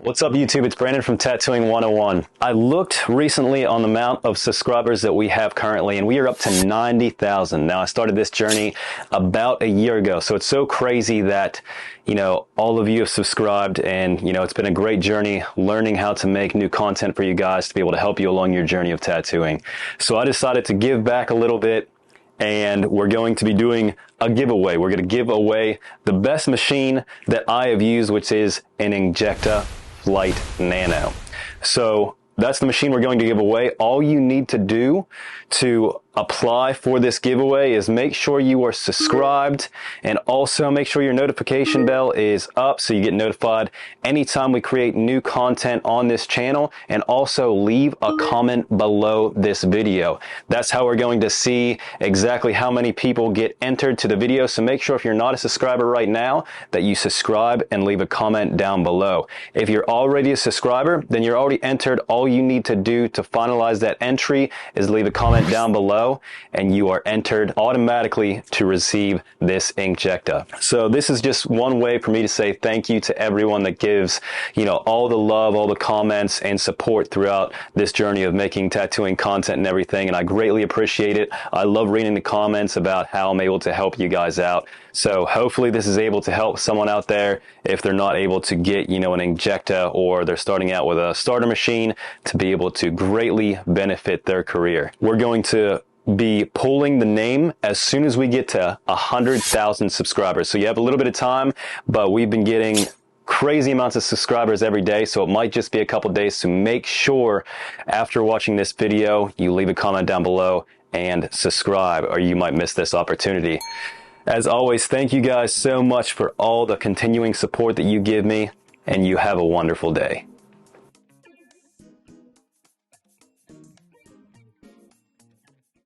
What's up YouTube? It's Brandon from Tattooing 101. I looked recently on the amount of subscribers that we have currently and we are up to 90,000. Now I started this journey about a year ago, so it's so crazy that all of you have subscribed, and it's been a great journey learning how to make new content for you guys to be able to help you along your journey of tattooing. So I decided to give back a little bit, and we're going to be doing a giveaway. We're going to give away the best machine that I have used, which is an Inkjecta Flite Nano. So that's the machine we're going to give away. All you need to do to apply for this giveaway is make sure you are subscribed, and also make sure your notification bell is up so you get notified anytime we create new content on this channel, and also leave a comment below this video. That's how we're going to see exactly how many people get entered to the video. So make sure if you're not a subscriber right now that you subscribe and leave a comment down below. If you're already a subscriber, then you're already entered. All you need to do to finalize that entry is leave a comment down below, and you are entered automatically to receive this Inkjecta. So this is just one way for me to say thank you to everyone that gives, all the love, all the comments and support throughout this journey of making tattooing content and everything. And I greatly appreciate it. I love reading the comments about how I'm able to help you guys out. So hopefully this is able to help someone out there if they're not able to get, an Inkjecta, or they're starting out with a starter machine, to be able to greatly benefit their career. We're going to be pulling the name as soon as we get to 100,000 subscribers. So you have a little bit of time, but we've been getting crazy amounts of subscribers every day, so it might just be a couple days. So make sure after watching this video, you leave a comment down below and subscribe, or you might miss this opportunity. As always, thank you guys so much for all the continuing support that you give me, and you have a wonderful day.